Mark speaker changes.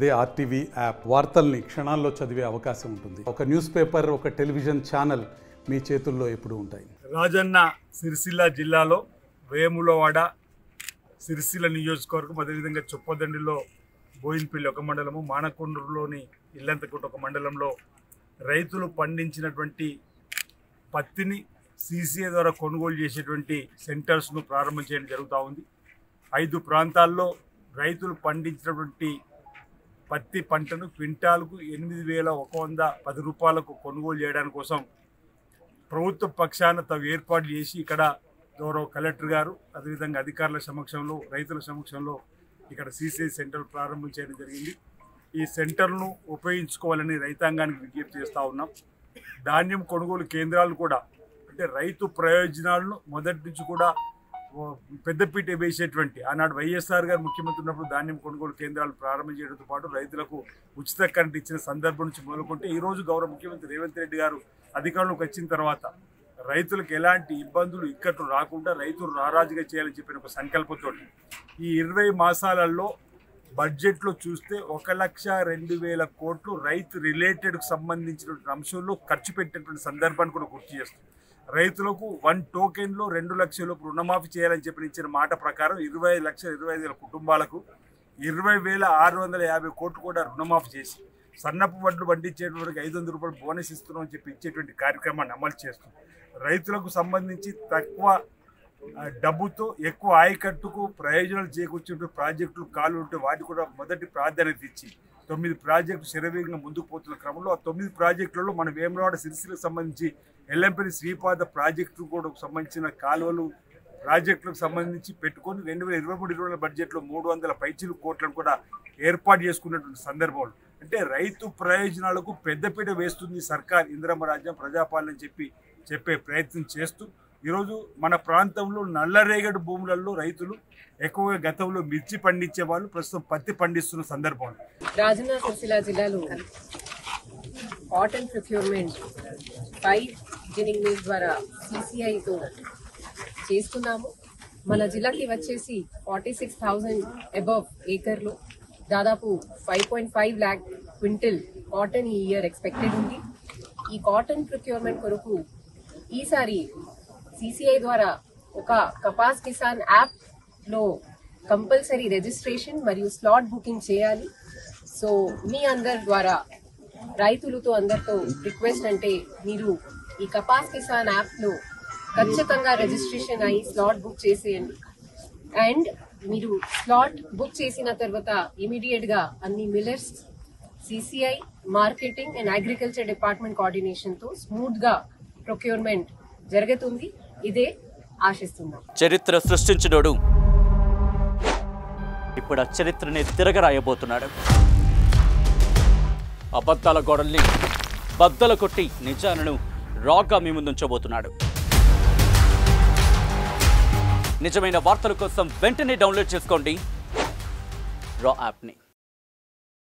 Speaker 1: అదే RTV app వార్తల్ని క్షణాల్లో చదివే అవకాశం ఉంటుంది. ఒక న్యూస్ పేపర్, ఒక టెలివిజన్ ఛానల్ మీ చేతుల్లో ఎప్పుడూ ఉంటాయి.
Speaker 2: రాజన్న సిరిసిల్ల జిల్లాలో వేములవాడ సిరిసిల్ల నియోజకవర్గం, అదేవిధంగా చొప్పదండిలో బోయిన్పల్లి ఒక మండలము, మానకొండూరులోని ఇల్లంతకోట ఒక మండలంలో రైతులు పండించినటువంటి పత్తిని సీసీఐ ద్వారా కొనుగోలు చేసేటువంటి సెంటర్స్ను ప్రారంభం చేయడం జరుగుతూ ఉంది. 5 ప్రాంతాల్లో రైతులు పండించినటువంటి పత్తి పంటను క్వింటాల్కు 8,110 రూపాయలకు కొనుగోలు చేయడానికి కోసం ప్రభుత్వ పక్షాన ఏర్పాటు చేసి ఇక్కడ గౌరవ కలెక్టర్ గారు అదేవిధంగా అధికారుల సమక్షంలో, రైతుల సమక్షంలో ఇక్కడ సీసీఐ సెంటర్ ప్రారంభం చేయడం జరిగింది. ఈ సెంటర్ను ఉపయోగించుకోవాలని రైతాంగానికి విజ్ఞప్తి చేస్తూ ఉన్నాం. ధాన్యం కొనుగోలు కేంద్రాలు కూడా అంటే రైతు ప్రయోజనాలను మొదటి నుంచి కూడా పెద్దపీట వేసేటువంటి ఆనాడు వైఎస్ఆర్ గారు ముఖ్యమంత్రి ఉన్నప్పుడు ధాన్యం కొనుగోలు కేంద్రాలు ప్రారంభం చేయడంతో పాటు రైతులకు ఉచిత కరెంట్ ఇచ్చిన సందర్భం నుంచి మొదలుకుంటే ఈరోజు గౌరవ ముఖ్యమంత్రి రేవంత్ రెడ్డి గారు అధికారంలోకి వచ్చిన తర్వాత రైతులకు ఎలాంటి ఇబ్బందులు ఇక్కట్లు రాకుండా రైతులు నారాజుగా చేయాలని చెప్పిన ఒక సంకల్పంతో ఈ 20 మాసాలలో బడ్జెట్లో చూస్తే 1,02,000 కోట్లు రైతు రిలేటెడ్కు సంబంధించినటువంటి అంశంలో ఖర్చు పెట్టినటువంటి సందర్భాన్ని కూడా గుర్తు చేస్తుంది. రైతులకు 1 టోకెన్లో 2 లక్షల రుణమాఫీ చేయాలని చెప్పి ఇచ్చిన మాట ప్రకారం 25,25,000 కుటుంబాలకు 20,650 కోట్లు కూడా రుణమాఫీ చేసి సన్నపు వడ్లు పండించేటువంటి 500 రూపాయలు బోనస్ ఇస్తున్నామని చెప్పి ఇచ్చేటువంటి కార్యక్రమాన్ని అమలు చేస్తుంది. రైతులకు సంబంధించి తక్కువ డబ్బుతో ఎక్కువ ఆయకట్టుకు ప్రయోజనాలు చేకూర్చే ప్రాజెక్టులు కాలు ఉంటే వాటి కూడా మొదటి ప్రాధాన్యత ఇచ్చి 9 ప్రాజెక్టులు శరవేగంగా ముందుకు పోతున్న క్రమంలో ఆ 9 ప్రాజెక్టులలో మన వేములవాడ సిరిసిల్లకు సంబంధించి ఎల్లంపల్లి శ్రీపాద ప్రాజెక్టు కూడా సంబంధించిన కాలువలు ప్రాజెక్టులకు సంబంధించి పెట్టుకొని 2023-24 బడ్జెట్లో 300 పైచిలు కోట్లను కూడా ఏర్పాటు చేసుకున్నటువంటి సందర్భంలో అంటే రైతు ప్రయోజనాలకు పెద్దపీట వేస్తుంది సర్కార్. ఇందిరమ్మ రాజ్యం ప్రజాపాలన చెప్పే ప్రయత్నం చేస్తూ ఈరోజు మన ప్రాంతంలో నల్లరేగడి భూములలో రైతులు ఎక్కువగా గతంలో మిర్చి పండించే వాళ్ళు ప్రస్తుతం పత్తి పండిస్తున్న సందర్భంలో
Speaker 3: రాజన్న సిరిసిల్ల జిల్లాలో కాటన్ ప్రొక్యూర్మెంట్ 5 జిన్నింగ్ మిల్స్ ద్వారా సీసీఐతో చేస్తున్నాము. మన జిల్లాకి వచ్చేసి 46,000 అబవ్ ఏకర్లో దాదాపు 5.5 lakh క్వింటల్ కాటన్ ఈ ఇయర్ ఎక్స్పెక్టెడ్ ఉంది. ఈ కాటన్ ప్రొక్యూర్మెంట్ కొరకు ఈసారి సీసీఐ ద్వారా ఒక కపాస్ కిసాన్ యాప్లో కంపల్సరీ రిజిస్ట్రేషన్ మరియు స్లాట్ బుకింగ్ చేయాలి. సో మీ అందరి ద్వారా రైతులతో అందరితో రిక్వెస్ట్ అంటే మీరు ఈ కపాస్ కిసాన్ యాప్లో ఖచ్చితంగా రిజిస్ట్రేషన్ అయ్యి స్లాట్ బుక్ చేసేయండి. అండ్ మీరు స్లాట్ బుక్ చేసిన తర్వాత ఇమీడియట్గా అన్ని millers, CCI, marketing and agriculture department కోఆర్డినేషన్తో స్మూత్గా ప్రొక్యూర్మెంట్ జరుగుతుంది. ఇదే ఆశిస్తున్నాం.
Speaker 4: చరిత్ర సృష్టించినోడు ఇప్పుడు ఆ చరిత్రని తిరగరాయబోతున్నాడు. అబద్ధాల గోడల్ని బద్దలు కొట్టి నిజాలను రాగా మీ ముందుంచబోతున్నాడు. నిజమైన వార్తల కోసం వెంటనే డౌన్లోడ్ చేసుకోండి రా యాప్ని.